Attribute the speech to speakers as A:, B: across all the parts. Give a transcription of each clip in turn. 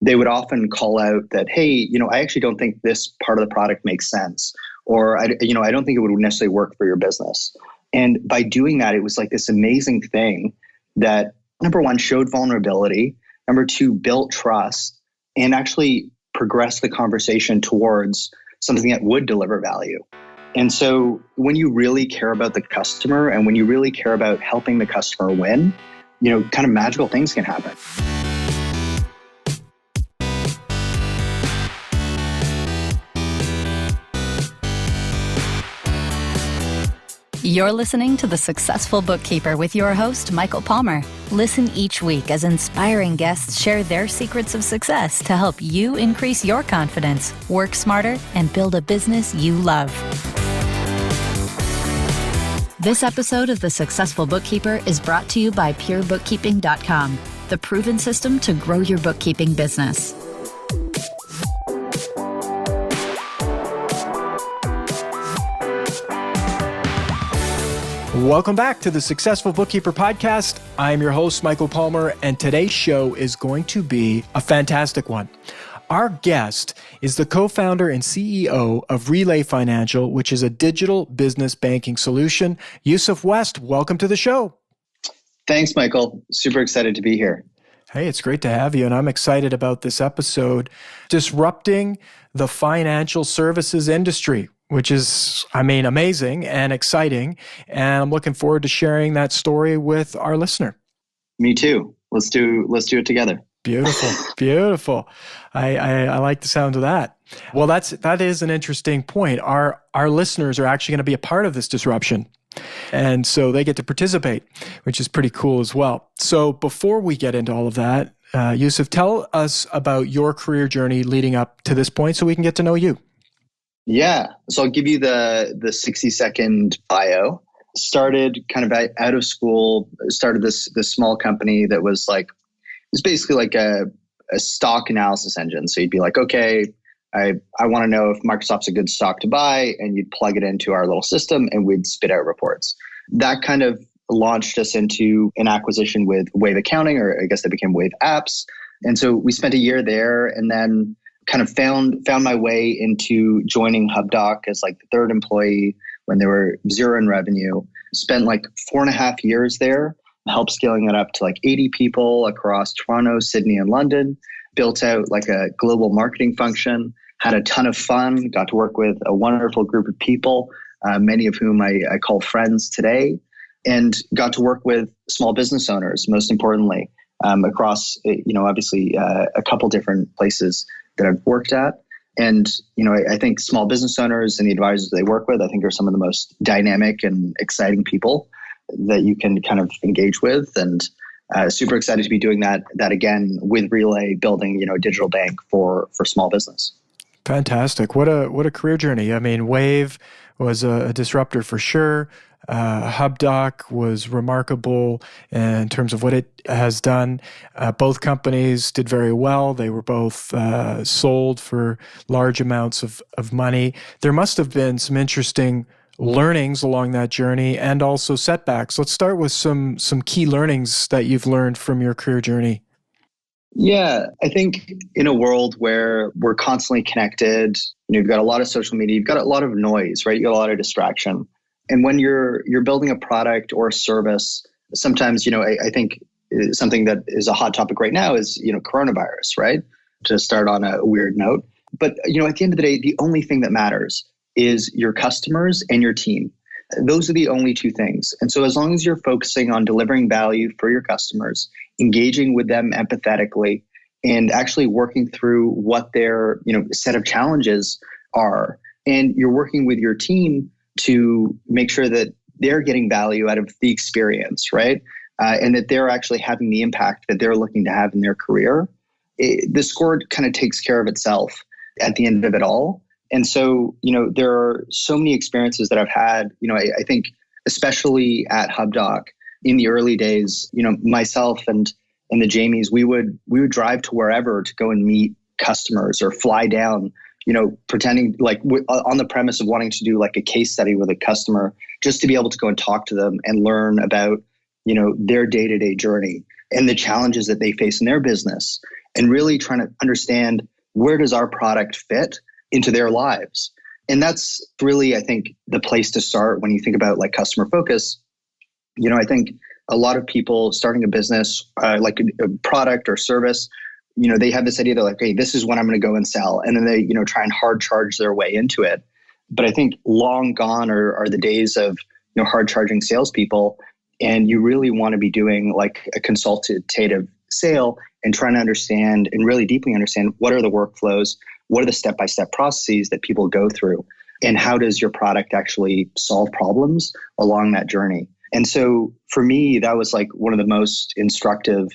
A: they would often call out that, hey, I actually don't think this part of the product makes sense, or I don't think it would necessarily work for your business. And by doing that, it was like this amazing thing that, number one, showed vulnerability, number two, built trust, and actually progressed the conversation towards something that would deliver value. And so when you really care about the customer and when you really care about helping the customer win, kind of magical things can happen.
B: You're listening to The Successful Bookkeeper with your host, Michael Palmer. Listen each week as inspiring guests share their secrets of success to help you increase your confidence, work smarter, and build a business you love. This episode of The Successful Bookkeeper is brought to you by PureBookkeeping.com, the proven system to grow your bookkeeping business.
C: Welcome back to the Successful Bookkeeper Podcast. I'm your host, Michael Palmer, and today's show is going to be a fantastic one. Our guest is the co-founder and CEO of Relay Financial, which is a digital business banking solution. Yoseph West, welcome to the show.
A: Thanks, Michael. Super excited to be here.
C: Hey, it's great to have you, and I'm excited about this episode, disrupting the financial services industry, which is, amazing and exciting. And I'm looking forward to sharing that story with our listener.
A: Me too. Let's do it together.
C: Beautiful. Beautiful. I like the sound of that. Well, that is an interesting point. Our listeners are actually going to be a part of this disruption. And so they get to participate, which is pretty cool as well. So before we get into all of that, Yoseph, tell us about your career journey leading up to this point so we can get to know you.
A: Yeah. So I'll give you the 60-second bio. Started kind of out of school, started this small company that was basically like a stock analysis engine. So you'd be like, okay, I want to know if Microsoft's a good stock to buy, and you'd plug it into our little system and we'd spit out reports. That kind of launched us into an acquisition with Wave Accounting, or I guess they became Wave Apps. And so we spent a year there, and then kind of found my way into joining Hubdoc as like the third employee when they were zero in revenue. Spent like 4.5 years there, helped scaling it up to like 80 people across Toronto, Sydney, and London. Built out like a global marketing function, had a ton of fun, got to work with a wonderful group of people, many of whom I call friends today, and got to work with small business owners, most importantly, across, obviously a couple different places that I've worked at. And, I think small business owners and the advisors they work with, I think are some of the most dynamic and exciting people that you can kind of engage with. And super excited to be doing that again with Relay, building, a digital bank for small business.
C: Fantastic. What a career journey. Wave was a disruptor for sure. Hubdoc was remarkable in terms of what it has done. Both companies did very well. They were both sold for large amounts of money. There must have been some interesting learnings along that journey and also setbacks. Let's start with some key learnings that you've learned from your career journey.
A: Yeah, I think in a world where we're constantly connected, you've got a lot of social media, you've got a lot of noise, right? You've got a lot of distraction. And when you're building a product or a service, sometimes, I think something that is a hot topic right now is, coronavirus, right? To start on a weird note. But, at the end of the day, the only thing that matters is your customers and your team. Those are the only two things. And so as long as you're focusing on delivering value for your customers, engaging with them empathetically, and actually working through what their, set of challenges are, and you're working with your team to make sure that they're getting value out of the experience, right? And that they're actually having the impact that they're looking to have in their career, the score kind of takes care of itself at the end of it all. And so, there are so many experiences that I've had, I think especially at Hubdoc in the early days, myself and the Jamies, we would drive to wherever to go and meet customers or fly down, pretending like on the premise of wanting to do like a case study with a customer, just to be able to go and talk to them and learn about, their day-to-day journey and the challenges that they face in their business. and really trying to understand where does our product fit into their lives. And that's really, I think, the place to start when you think about like customer focus. I think a lot of people starting a business, like a product or service, they have this idea, they're like, hey, this is what I'm going to go and sell. And then they, try and hard charge their way into it. But I think long gone are the days of, hard charging salespeople. And you really want to be doing like a consultative sale and trying to understand and really deeply understand what are the workflows, what are the step-by-step processes that people go through, and how does your product actually solve problems along that journey. And so for me, that was like one of the most instructive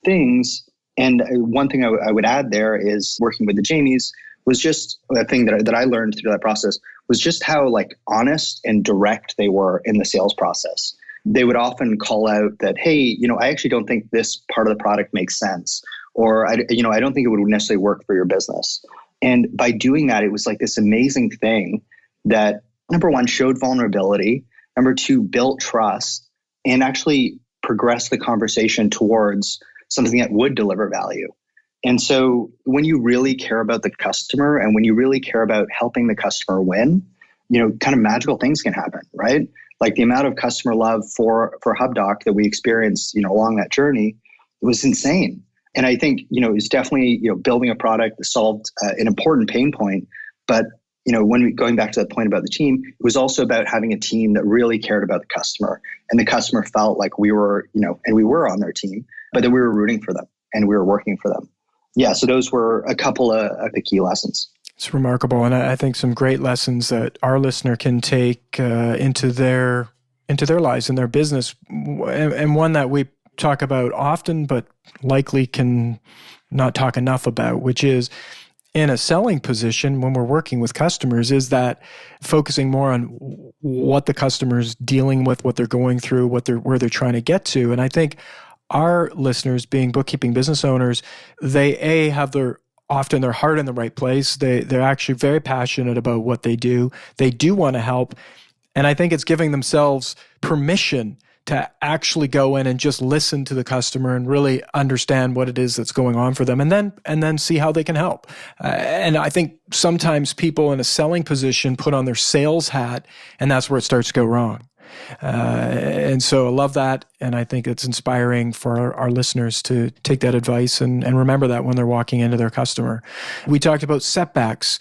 A: things. And one thing I would add there is working with the Jamies was just a thing that I learned through that process was just how like honest and direct they were in the sales process. They would often call out that, hey, I actually don't think this part of the product makes sense, or I don't think it would necessarily work for your business. And by doing that, it was like this amazing thing that, number one, showed vulnerability. Number two, built trust and actually progressed the conversation towards something that would deliver value. And so when you really care about the customer and when you really care about helping the customer win, kind of magical things can happen, right? Like the amount of customer love for Hubdoc that we experienced, along that journey was insane. And I think, it's definitely, building a product that solved an important pain point. But, going back to that point about the team, it was also about having a team that really cared about the customer, and the customer felt like we were, and we were on their team, but that we were rooting for them and we were working for them. Yeah. So those were a couple of the key lessons.
C: It's remarkable. And I think some great lessons that our listener can take into their lives and their business. And one that we talk about often, but likely can not talk enough about, which is in a selling position when we're working with customers, is that focusing more on what the customer's dealing with, what they're going through, where they're trying to get to. And I think our listeners, being bookkeeping business owners, they have often their heart in the right place. They're actually very passionate about what they do. They do want to help. And I think it's giving themselves permission to actually go in and just listen to the customer and really understand what it is that's going on for them, and then see how they can help. And I think sometimes people in a selling position put on their sales hat, and that's where it starts to go wrong. And so I love that. And I think it's inspiring for our listeners to take that advice and remember that when they're walking into their customer. We talked about setbacks.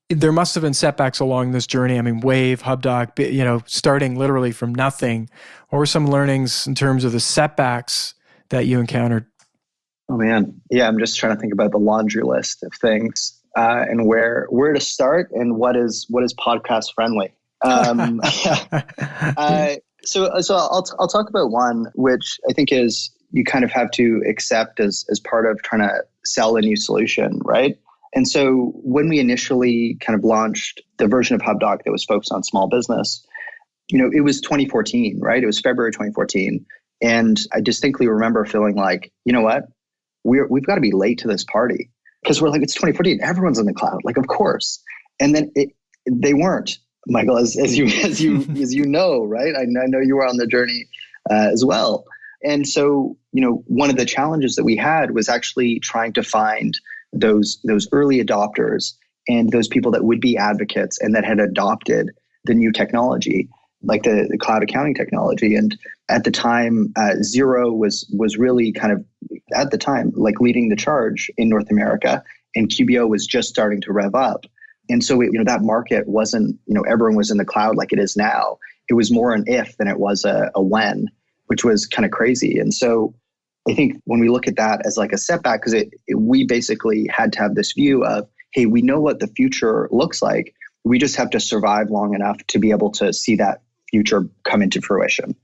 C: There must have been setbacks along this journey. I mean, Wave, Hubdoc, starting literally from nothing. What were some learnings in terms of the setbacks that you encountered?
A: Oh man. Yeah. I'm just trying to think about the laundry list of things and where to start and what is podcast friendly. So I'll talk about one, which I think is you kind of have to accept as part of trying to sell a new solution, right? And so when we initially kind of launched the version of Hubdoc that was focused on small business, it was 2014, right? It was February 2014. And I distinctly remember feeling like, you know what? We've got to be late to this party, because we're like, it's 2014, everyone's in the cloud, like, of course. And then they weren't. Michael, as you know, right? I know you were on the journey as well. And so, one of the challenges that we had was actually trying to find those early adopters and those people that would be advocates and that had adopted the new technology, like the cloud accounting technology. And at the time, Xero was really kind of, at the time, like leading the charge in North America, and QBO was just starting to rev up. And so, that market wasn't, everyone was in the cloud like it is now. It was more an if than it was a when, which was kind of crazy. And so I think when we look at that as like a setback, because we basically had to have this view of, hey, we know what the future looks like. We just have to survive long enough to be able to see that future come into fruition.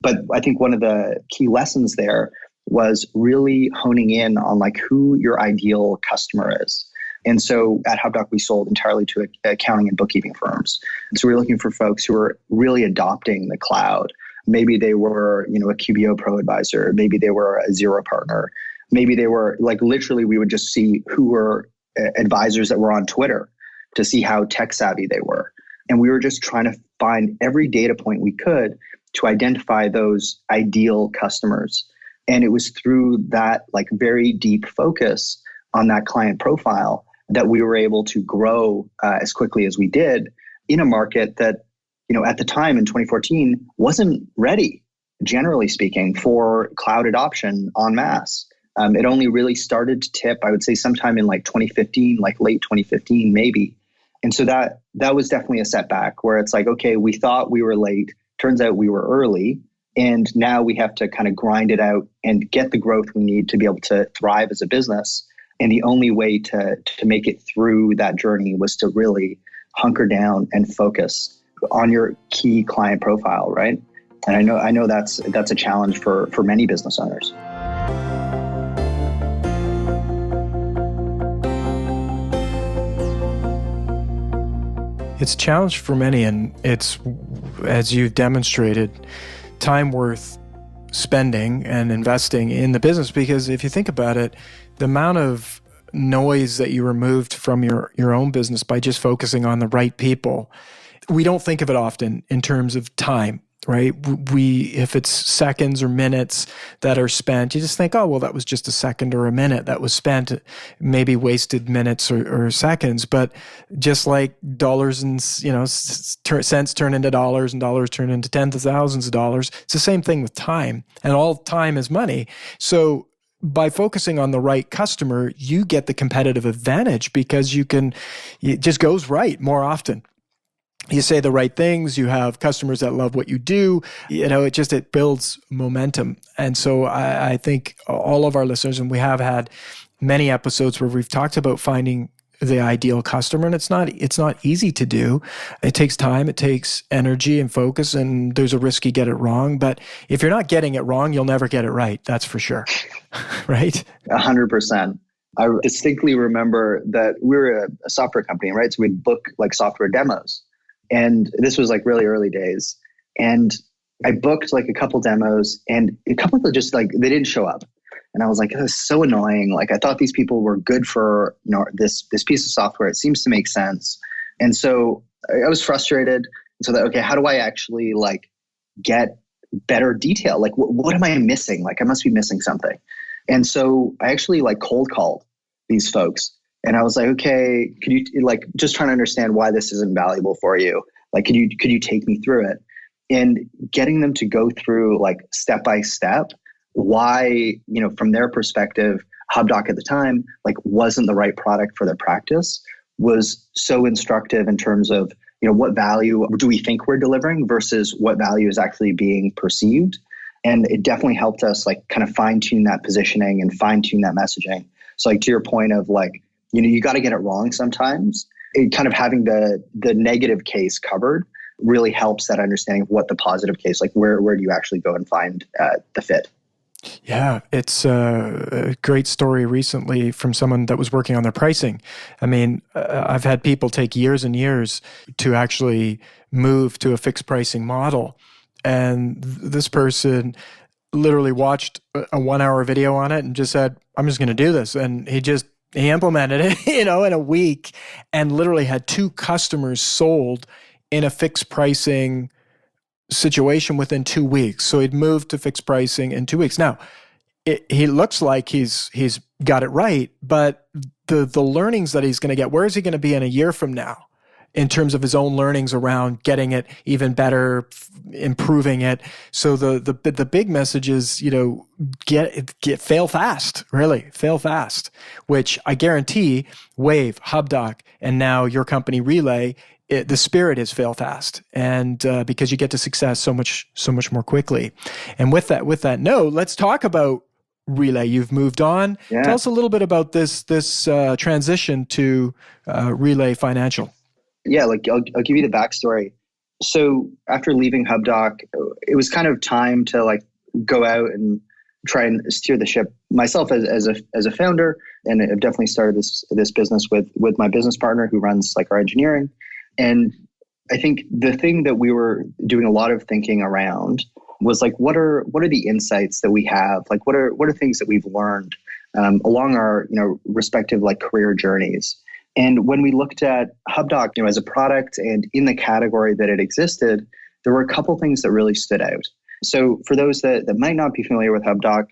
A: But I think one of the key lessons there was really honing in on like who your ideal customer is. And so at Hubdoc, we sold entirely to accounting and bookkeeping firms. And so we were looking for folks who were really adopting the cloud. Maybe they were, a QBO Pro advisor. Maybe they were a Xero partner. Maybe they were like, literally, we would just see who were advisors that were on Twitter to see how tech savvy they were. And we were just trying to find every data point we could to identify those ideal customers. And it was through that like very deep focus on that client profile that we were able to grow as quickly as we did in a market that, at the time in 2014 wasn't ready, generally speaking, for cloud adoption en masse. It only really started to tip, I would say, sometime in like 2015, like late 2015, maybe. And so that was definitely a setback where it's like, okay, we thought we were late. Turns out we were early. And now we have to kind of grind it out and get the growth we need to be able to thrive as a business. And the only way to make it through that journey was to really hunker down and focus on your key client profile, right? And I know that's a challenge for many business owners.
C: It's a challenge for many, and it's, as you've demonstrated, time worth spending and investing in the business, because if you think about it, the amount of noise that you removed from your own business by just focusing on the right people, we don't think of it often in terms of time, right? If it's seconds or minutes that are spent, you just think, oh, well, that was just a second or a minute that was spent, maybe wasted minutes or seconds. But just like dollars and cents turn into dollars and dollars turn into tens of thousands of dollars, it's the same thing with time, and all time is money. So by focusing on the right customer, you get the competitive advantage because it just goes right more often. You say the right things, you have customers that love what you do, it builds momentum. And so I think all of our listeners, and we have had many episodes where we've talked about finding the ideal customer, and it's not easy to do. It takes time, it takes energy and focus, and there's a risk you get it wrong. But if you're not getting it wrong, you'll never get it right. That's for sure. Right?
A: 100%. I distinctly remember that we were a software company, right? So we'd book like software demos. And this was like really early days. And I booked like a couple demos, and a couple of them just like, they didn't show up. And I was like, this is so annoying. Like I thought these people were good for, this piece of software. It seems to make sense. And so I was frustrated. So that, okay, how do I actually like get better detail? Like what am I missing? Like I must be missing something. And so I actually like cold called these folks. And I was like, okay, could you like just trying to understand why this isn't valuable for you? Like, could you take me through it? And getting them to go through like step by step why, from their perspective, Hubdoc at the time, like wasn't the right product for their practice was so instructive in terms of, what value do we think we're delivering versus what value is actually being perceived. And it definitely helped us like kind of fine tune that positioning and fine tune that messaging. So like to your point of like, you got to get it wrong sometimes. It kind of having the negative case covered really helps that understanding of what the positive case, like where do you actually go and find the fit.
C: Yeah, it's a great story recently from someone that was working on their pricing. I mean, I've had people take years and years to actually move to a fixed pricing model. And this person literally watched a 1-hour video on it and just said, I'm just going to do this. And he implemented it, in a week, and literally had 2 customers sold in a fixed pricing situation within 2 weeks. So he'd moved to fixed pricing in 2 weeks. Now, he looks like he's got it right, but the learnings that he's going to get, where is he going to be in a year from now in terms of his own learnings around getting it even better, improving it? So the big message is, fail fast, really fail fast, which I guarantee Wave, Hubdoc, and now your company Relay, the spirit is fail fast, and because you get to success so much more quickly. And with that note, let's talk about Relay. You've moved on. Yeah. Tell us a little bit about this transition to Relay Financial.
A: Yeah, like I'll give you the backstory. So after leaving Hubdoc, it was kind of time to like go out and try and steer the ship myself as a founder. And I've definitely started this business with my business partner who runs like our engineering. And I think the thing that we were doing a lot of thinking around was like, what are the insights that we have? Like, what are things that we've learned along our respective like career journeys? And when we looked at Hubdoc, as a product and in the category that it existed, there were a couple things that really stood out. So for those that might not be familiar with Hubdoc,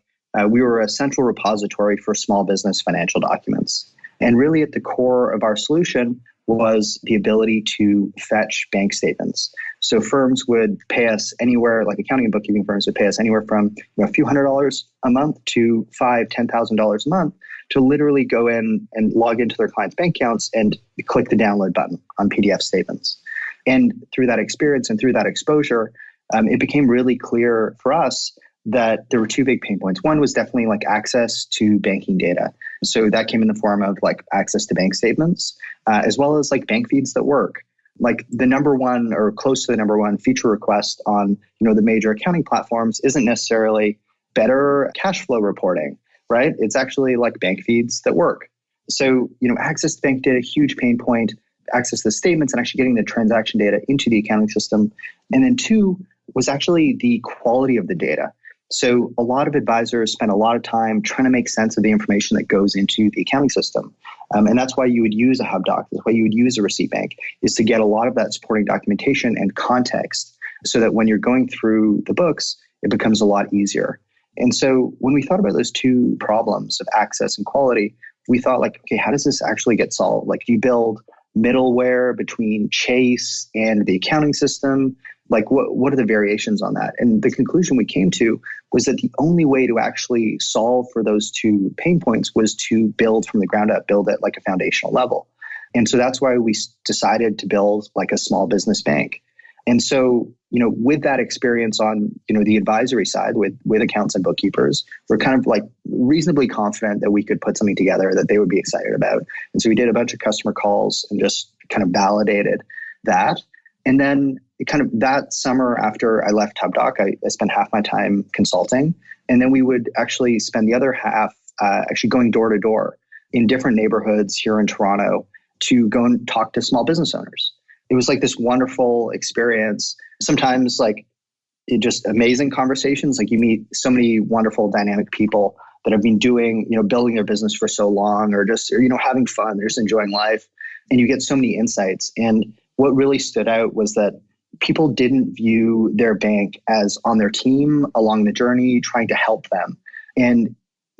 A: We were a central repository for small business financial documents. And really at the core of our solution was the ability to fetch bank statements. So firms would pay us anywhere, like accounting and bookkeeping firms would pay us anywhere from a few $100s a month to $5,000, $10,000 a month to literally go in and log into their clients' bank accounts and click the download button on PDF statements. And through that experience and through that exposure, it became really clear for us that there were two big pain points. One was definitely like access to banking data. So that came in the form of like access to bank statements, as well as like bank feeds that work. Like the number one or close to the number one feature request on, the major accounting platforms isn't necessarily better cash flow reporting, right? It's actually like bank feeds that work. So, access to bank data, huge pain point, access to the statements and actually getting the transaction data into the accounting system. And then two was actually the quality of the data. So a lot of advisors spend a lot of time trying to make sense of the information that goes into the accounting system. And that's why you would use a Hubdoc. That's why you would use a receipt bank, is to get a lot of that supporting documentation and context so that when you're going through the books, it becomes a lot easier. And so when we thought about those two problems of access and quality, we thought like, okay, how does this actually get solved? Like you build middleware between Chase and the accounting system. Like what are the variations on that? And the conclusion we came to was that the only way to actually solve for those two pain points was to build from the ground up, build at like a foundational level. And so that's why we decided to build like a small business bank. And so, with that experience on, the advisory side with accountants and bookkeepers, we're kind of like reasonably confident that we could put something together that they would be excited about. And so we did a bunch of customer calls and just kind of validated that. And then kind of that summer after I left Hubdoc, I spent half my time consulting. And then we would actually spend the other half actually going door to door in different neighborhoods here in Toronto to go and talk to small business owners. It was like this wonderful experience. Sometimes like it just amazing conversations. Like you meet so many wonderful dynamic people that have been doing, building their business for so long or just, having fun. They're just enjoying life. And you get so many insights. And what really stood out was that people didn't view their bank as on their team along the journey, trying to help them. And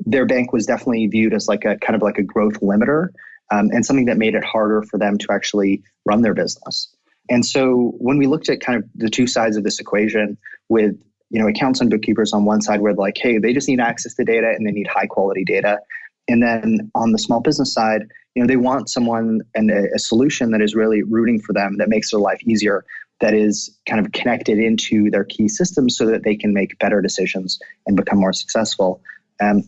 A: their bank was definitely viewed as like a kind of like a growth limiter and something that made it harder for them to actually run their business. And so when we looked at kind of the two sides of this equation with, accountants and bookkeepers on one side where like, hey, they just need access to data and they need high quality data. And then on the small business side, they want someone and a solution that is really rooting for them, that makes their life easier, that is kind of connected into their key systems so that they can make better decisions and become more successful.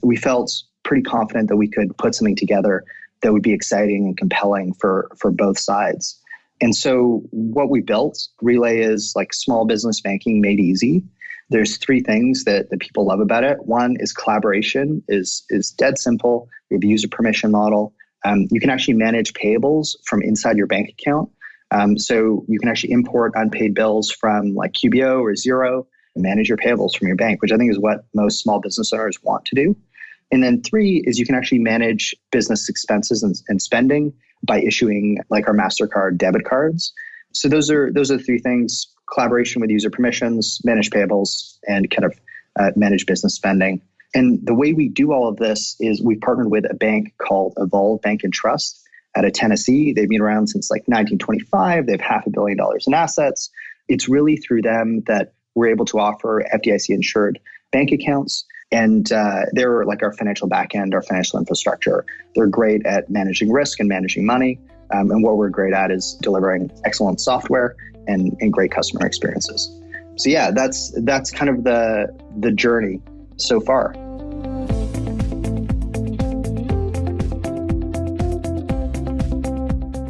A: We felt pretty confident that we could put something together that would be exciting and compelling for both sides. And so what we built, Relay, is like small business banking made easy. There's three things that people love about it. One is collaboration is dead simple. We have a user permission model. You can actually manage payables from inside your bank account. So you can actually import unpaid bills from like QBO or Xero and manage your payables from your bank, which I think is what most small business owners want to do. And then three is you can actually manage business expenses and spending by issuing like our MasterCard debit cards. So those are the three things: collaboration with user permissions, manage payables, and kind of manage business spending. And the way we do all of this is we partnered with a bank called Evolve Bank and Trust out of Tennessee. They've been around since like 1925. They have $500 million in assets. It's really through them that we're able to offer FDIC insured bank accounts. And they're like our financial backend, our financial infrastructure. They're great at managing risk and managing money. And what we're great at is delivering excellent software and great customer experiences. So yeah, that's kind of the journey so far.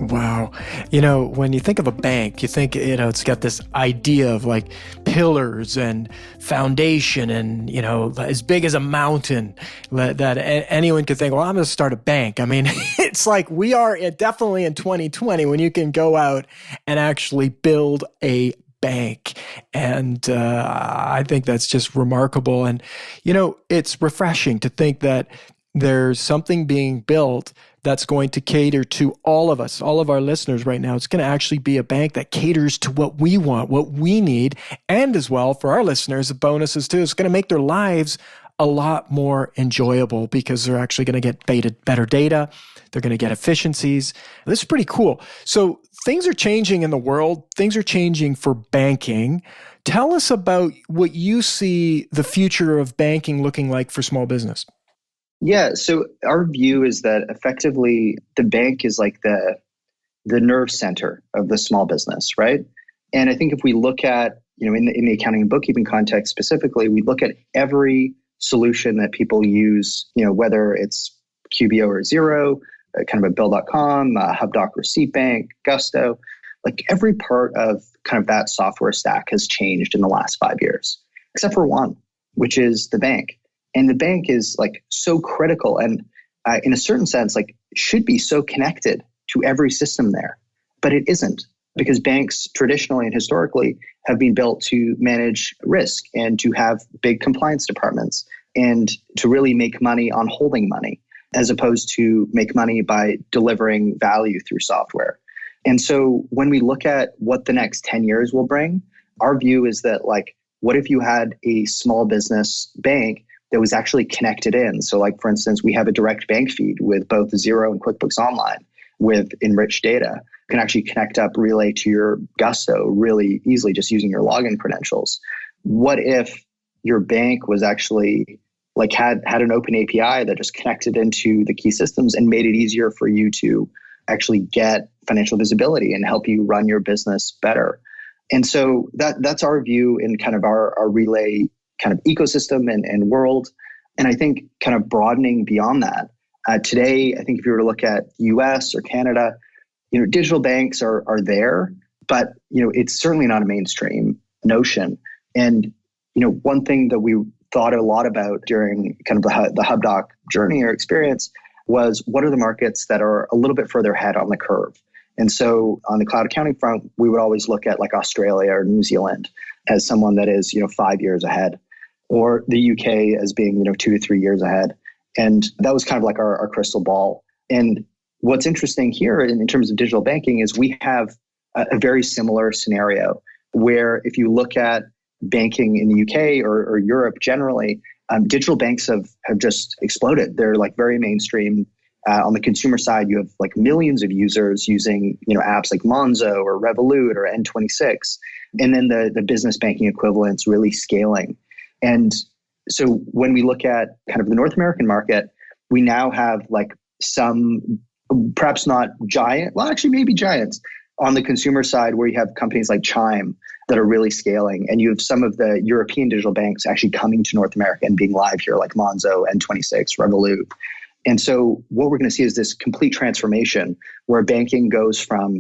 C: Wow. When you think of a bank, you think, it's got this idea of like pillars and foundation and, as big as a mountain that anyone could think, well, I'm going to start a bank. I mean, it's like we are definitely in 2020 when you can go out and actually build a bank. And I think that's just remarkable. And, it's refreshing to think that there's something being built that's going to cater to all of us, all of our listeners right now. It's going to actually be a bank that caters to what we want, what we need. And as well, for our listeners, the bonuses too, it's going to make their lives a lot more enjoyable because they're actually going to get better data. They're going to get efficiencies. This is pretty cool. So things are changing in the world. Things are changing for banking. Tell us about what you see the future of banking looking like for small business.
A: Yeah, so our view is that effectively the bank is like the nerve center of the small business, right? And I think if we look at, in the accounting and bookkeeping context specifically, we look at every solution that people use, whether it's QBO or Xero, kind of a Bill.com, Hubdoc Receipt Bank, Gusto, like every part of kind of that software stack has changed in the last 5 years, except for one, which is the bank. And the bank is like so critical and in a certain sense, like should be so connected to every system there, but it isn't, because banks traditionally and historically have been built to manage risk and to have big compliance departments and to really make money on holding money, as opposed to make money by delivering value through software. And so when we look at what the next 10 years will bring, our view is that like, what if you had a small business bank that was actually connected in? So like, for instance, we have a direct bank feed with both Xero and QuickBooks Online with enriched data. You can actually connect up Relay to your Gusto really easily just using your login credentials. What if your bank was actually like had an open API that just connected into the key systems and made it easier for you to actually get financial visibility and help you run your business better? And so that's our view in kind of our Relay kind of ecosystem and world. And I think kind of broadening beyond that, today, I think if you were to look at US or Canada, digital banks are there, but it's certainly not a mainstream notion. And one thing that we thought a lot about during kind of the Hubdoc journey or experience was what are the markets that are a little bit further ahead on the curve. And so on the cloud accounting front, we would always look at like Australia or New Zealand as someone that is 5 years ahead, or the UK as being 2 to 3 years ahead. And that was kind of like our crystal ball. And what's interesting here in terms of digital banking is we have a very similar scenario where if you look at banking in the UK or Europe generally, digital banks have just exploded. They're like very mainstream. On the consumer side, you have like millions of users using apps like Monzo or Revolut or N26. And then the business banking equivalents really scaling. And so when we look at kind of the North American market, we now have like some, perhaps not giant, well, actually maybe giants on the consumer side, where you have companies like Chime that are really scaling. And you have some of the European digital banks actually coming to North America and being live here, like Monzo, N26, Revolut. And so what we're going to see is this complete transformation where banking goes from,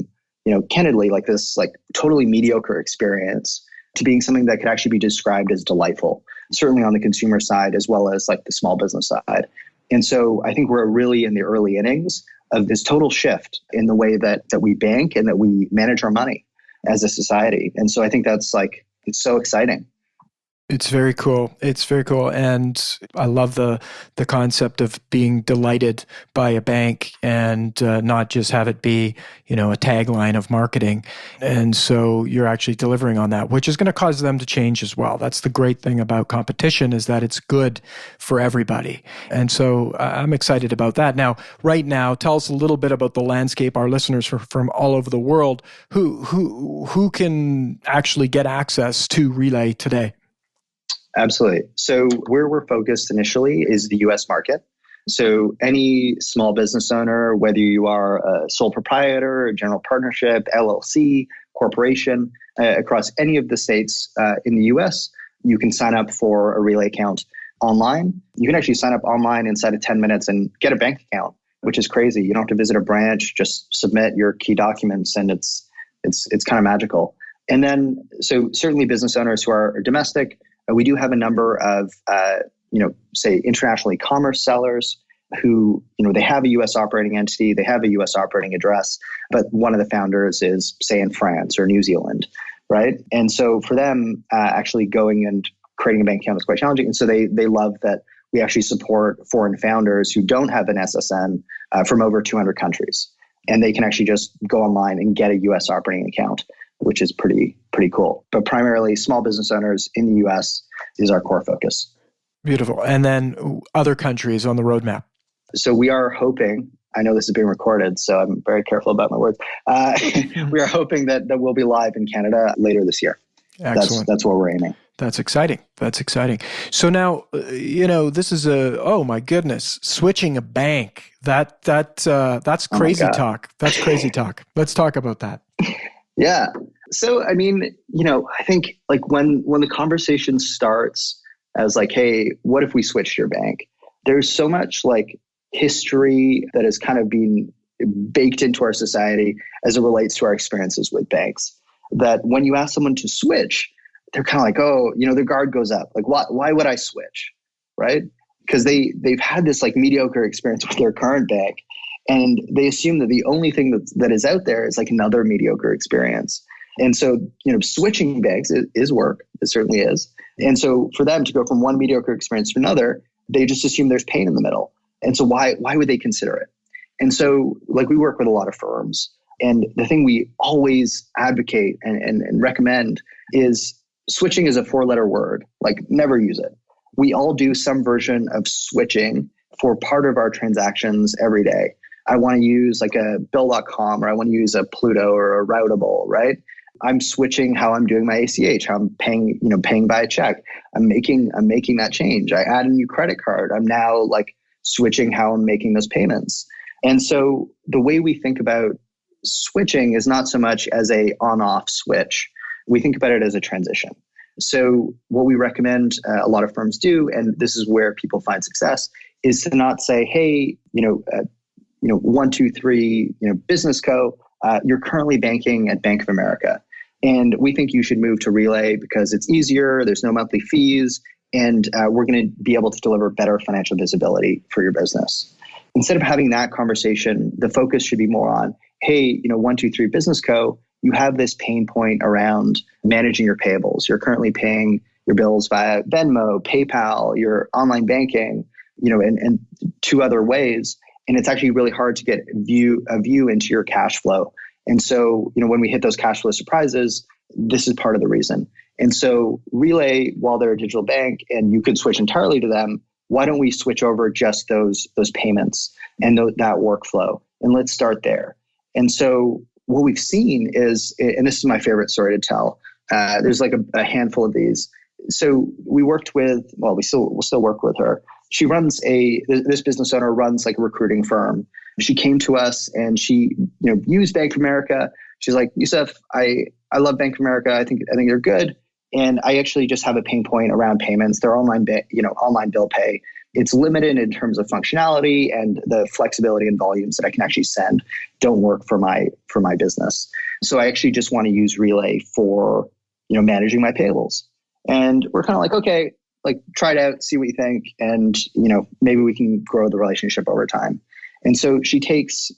A: candidly, like this like totally mediocre experience to being something that could actually be described as delightful, certainly on the consumer side, as well as like the small business side. And so I think we're really in the early innings of this total shift in the way that we bank and that we manage our money as a society. And so I think that's like, it's so exciting.
C: It's very cool. It's very cool. And I love the concept of being delighted by a bank and not just have it be, a tagline of marketing. And so you're actually delivering on that, which is going to cause them to change as well. That's the great thing about competition, is that it's good for everybody. And so I'm excited about that. Now, right now, tell us a little bit about the landscape, our listeners from all over the world, who can actually get access to Relay today.
A: Absolutely. So where we're focused initially is the US market. So any small business owner, whether you are a sole proprietor, a general partnership, LLC, corporation, across any of the states in the US, you can sign up for a Relay account online. You can actually sign up online inside of 10 minutes and get a bank account, which is crazy. You don't have to visit a branch, just submit your key documents, and it's kind of magical. And then, so certainly business owners who are domestic, we do have a number of, say international e-commerce sellers who, they have a U.S. operating entity, they have a U.S. operating address, but one of the founders is, say, in France or New Zealand, right? And so for them, actually going and creating a bank account is quite challenging. And so they love that we actually support foreign founders who don't have an SSN from over 200 countries. And they can actually just go online and get a U.S. operating account, which is pretty cool. But primarily small business owners in the US is our core focus.
C: Beautiful. And then other countries on the roadmap.
A: So we are hoping, I know this is being recorded, so I'm very careful about my words. We are hoping that we'll be live in Canada later this year.
C: Excellent.
A: That's where we're aiming.
C: That's exciting. That's exciting. So now, this is oh my goodness, switching a bank. That's crazy talk. That's crazy talk. Let's talk about that.
A: Yeah. So, I mean, I think like when the conversation starts as like, hey, what if we switched your bank? There's so much like history that has kind of been baked into our society as it relates to our experiences with banks, that when you ask someone to switch, they're kind of like, oh, their guard goes up. Like, why would I switch? Right? Because they've had this like mediocre experience with their current bank, and they assume that the only thing that is out there is like another mediocre experience. And so, switching banks is work. It certainly is. And so for them to go from one mediocre experience to another, they just assume there's pain in the middle. And so why would they consider it? And so like we work with a lot of firms, and the thing we always advocate and recommend is switching is a 4-letter word. Like, never use it. We all do some version of switching for part of our transactions every day. I want to use like a bill.com, or I want to use a Pluto or a Routable, right? I'm switching how I'm doing my ACH, how I'm paying by a check. I'm making that change. I add a new credit card. I'm now like switching how I'm making those payments. And so the way we think about switching is not so much as a on-off switch. We think about it as a transition. So what we recommend a lot of firms do, and this is where people find success, is to not say, hey, 123, Business Co., you're currently banking at Bank of America, and we think you should move to Relay because it's easier, there's no monthly fees, and we're going to be able to deliver better financial visibility for your business. Instead of having that conversation, the focus should be more on, hey, 123 Business Co., you have this pain point around managing your payables. You're currently paying your bills via Venmo, PayPal, your online banking, and 2 other ways. And it's actually really hard to get a view into your cash flow. And so, when we hit those cash flow surprises, this is part of the reason. And so Relay, while they're a digital bank and you could switch entirely to them, why don't we switch over just those payments and that workflow? And let's start there. And so what we've seen is, and this is my favorite story to tell, there's like a handful of these. So we worked with, we'll still work with her. She runs this business owner runs like a recruiting firm. She came to us and she, used Bank of America. She's like, Yoseph, I love Bank of America. I think they're good. And I actually just have a pain point around payments. They're online bill pay. It's limited in terms of functionality, and the flexibility and volumes that I can actually send don't work for my business. So I actually just want to use Relay for, managing my payables. And we're kind of like, okay, like try it out, see what you think. And, maybe we can grow the relationship over time. And so she takes,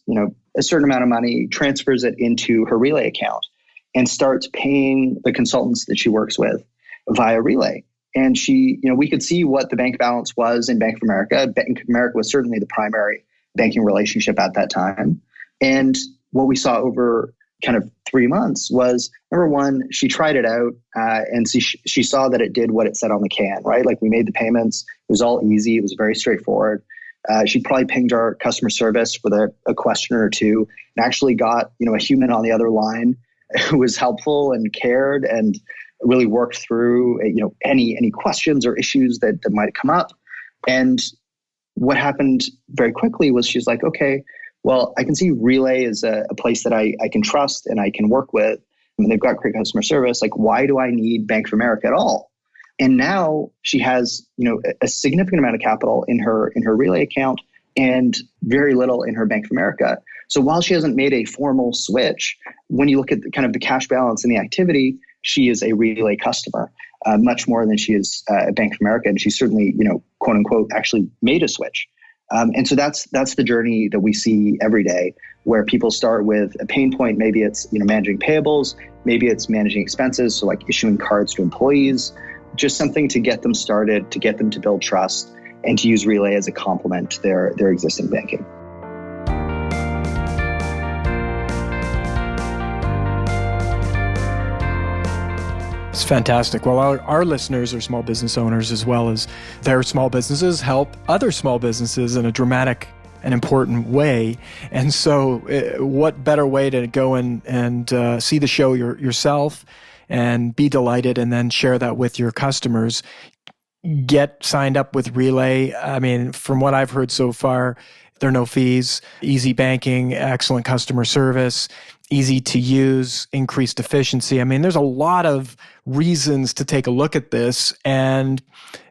A: a certain amount of money, transfers it into her Relay account, and starts paying the consultants that she works with via Relay. And she, we could see what the bank balance was in Bank of America. Bank of America was certainly the primary banking relationship at that time. And what we saw over kind of 3 months was, number one, she tried it out and she saw that it did what it said on the can, right? Like, we made the payments. It was all easy. It was very straightforward. She probably pinged our customer service with a question or two, and actually got, a human on the other line who was helpful and cared and really worked through, any questions or issues that might come up. And what happened very quickly was she's like, okay, well, I can see Relay is a place that I can trust and I can work with. And they've got great customer service. Like, why do I need Bank of America at all? And now she has, a significant amount of capital in her Relay account and very little in her Bank of America. So while she hasn't made a formal switch, when you look at the cash balance and the activity, she is a Relay customer, much more than she is at Bank of America. And she certainly, quote unquote, actually made a switch. And so that's the journey that we see every day, where people start with a pain point. Maybe it's, managing payables, maybe it's managing expenses. So like issuing cards to employees, just something to get them started, to get them to build trust, and to use Relay as a complement to their existing banking.
C: It's fantastic. Well, our listeners are small business owners, as well as their small businesses help other small businesses in a dramatic and important way. And so what better way to go and see the show yourself and be delighted, and then share that with your customers. Get signed up with Relay. I mean, from what I've heard so far, there are no fees, easy banking, excellent customer service, easy to use, increased efficiency. I mean, there's a lot of reasons to take a look at this. And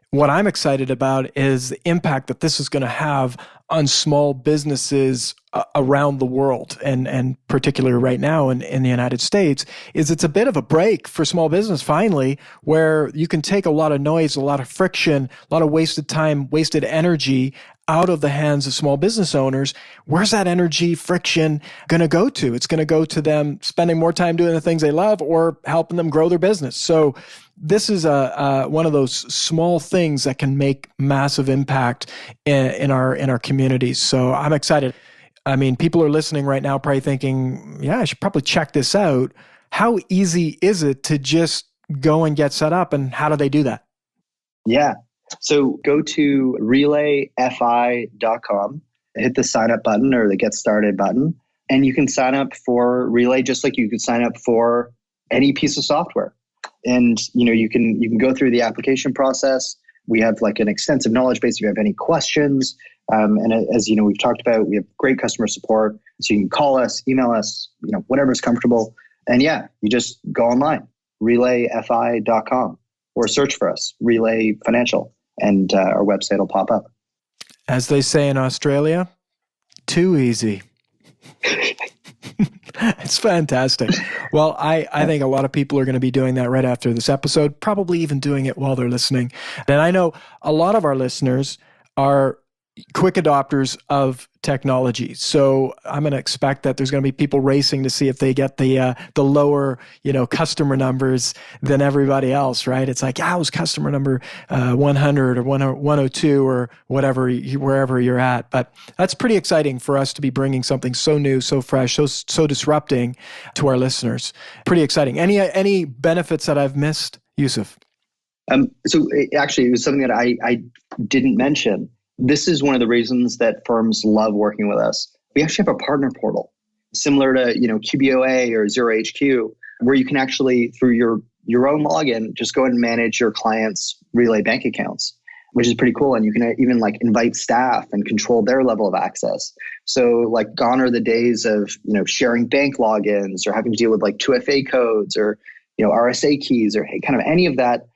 C: what I'm excited about is the impact that this is going to have on small businesses around the world, and particularly right now in the United States. Is it's a bit of a break for small business finally, where you can take a lot of noise, a lot of friction, a lot of wasted time, wasted energy out of the hands of small business owners. Where's that energy, friction going to go to? It's going to go to them spending more time doing the things they love or helping them grow their business. So this is one of those small things that can make massive impact in our communities. So I'm excited. I mean, people are listening right now probably thinking, yeah, I should probably check this out. How easy is it to just go and get set up, and how do they do that?
A: Yeah. So go to relayfi.com, hit the sign up button or the get started button, and you can sign up for Relay just like you could sign up for any piece of software. And you can go through the application process. We have like an extensive knowledge base if you have any questions. And as you know, we've talked about, we have great customer support. So you can call us, email us, whatever's comfortable. And yeah, you just go online, relayfi.com, or search for us, Relay Financial, and our website will pop up.
C: As they say in Australia, too easy. It's fantastic. Well, I think a lot of people are going to be doing that right after this episode, probably even doing it while they're listening. And I know a lot of our listeners are quick adopters of technology. So I'm going to expect that there's going to be people racing to see if they get the lower, customer numbers than everybody else, right? It's like, I was customer number 100 or 102 or whatever, wherever you're at. But that's pretty exciting for us to be bringing something so new, so fresh, so disrupting to our listeners. Pretty exciting. Any benefits that I've missed, Yoseph?
A: So actually, it was something that I didn't mention. This is one of the reasons that firms love working with us. We actually have a partner portal similar to, QBOA or Zero HQ, where you can actually, through your own login, just go and manage your clients' Relay bank accounts, which is pretty cool. And you can even invite staff and control their level of access. So gone are the days of, sharing bank logins or having to deal with 2FA codes or, RSA keys or kind of any of that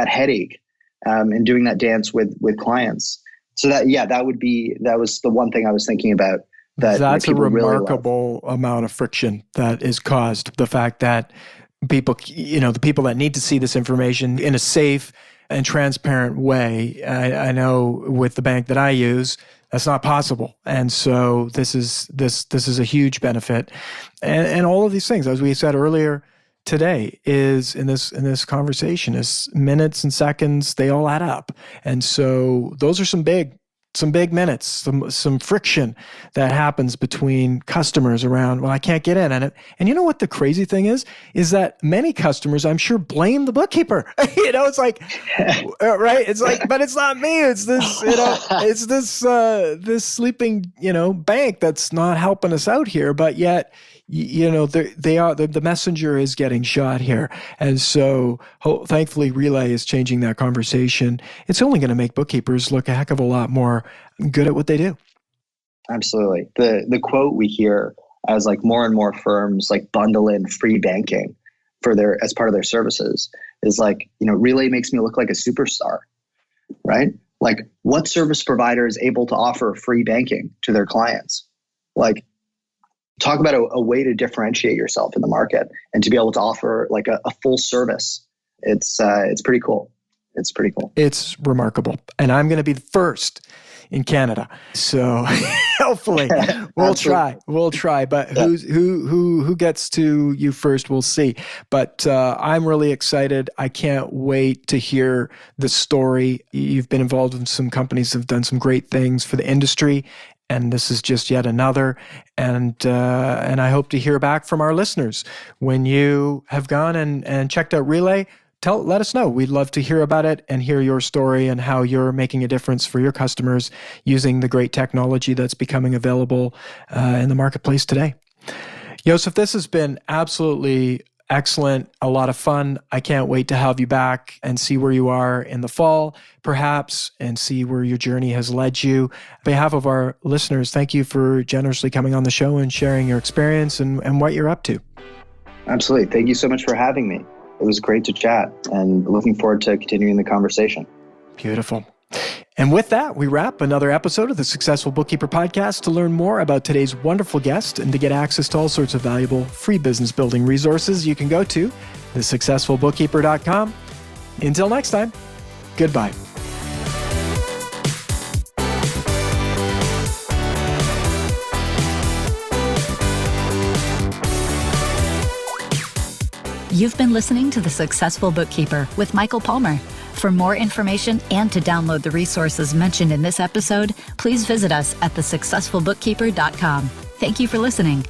A: headache, and doing that dance with clients. So that was the one thing I was thinking about.
C: That's a remarkable amount of friction that is caused. The fact that people, the people that need to see this information in a safe and transparent way. I know with the bank that I use, that's not possible. And so this is a huge benefit. And all of these things, as we said earlier today, is in this conversation, is minutes and seconds, they all add up. And so those are some big minutes, some friction that happens between customers around, well, I can't get in. And you know what the crazy thing is that many customers, I'm sure, blame the bookkeeper. It's like, right? It's like, but it's not me. It's this, it's this sleeping, bank that's not helping us out here. But yet, the messenger is getting shot here. And so thankfully Relay is changing that conversation. It's only going to make bookkeepers look a heck of a lot more good at what they do.
A: Absolutely. The quote we hear as more and more firms bundle in free banking as part of their services is Relay makes me look like a superstar, right? What service provider is able to offer free banking to their clients? Talk about a way to differentiate yourself in the market and to be able to offer a full service. It's pretty cool. It's pretty cool.
C: It's remarkable. And I'm going to be the first in Canada. So hopefully we'll try. But who gets to you first, we'll see. But I'm really excited. I can't wait to hear the story. You've been involved in some companies that have done some great things for the industry. And this is just yet another. And I hope to hear back from our listeners when you have gone and checked out Relay. let us know. We'd love to hear about it and hear your story and how you're making a difference for your customers using the great technology that's becoming available in the marketplace today. Yoseph, this has been absolutely excellent, a lot of fun. I can't wait to have you back and see where you are in the fall, perhaps, and see where your journey has led you. On behalf of our listeners, thank you for generously coming on the show and sharing your experience and what you're up to.
A: Absolutely. Thank you so much for having me. It was great to chat and looking forward to continuing the conversation.
C: Beautiful. And with that, we wrap another episode of the Successful Bookkeeper Podcast. To learn more about today's wonderful guest and to get access to all sorts of valuable free business building resources, you can go to thesuccessfulbookkeeper.com. Until next time, goodbye.
B: You've been listening to The Successful Bookkeeper with Michael Palmer. For more information and to download the resources mentioned in this episode, please visit us at thesuccessfulbookkeeper.com. Thank you for listening.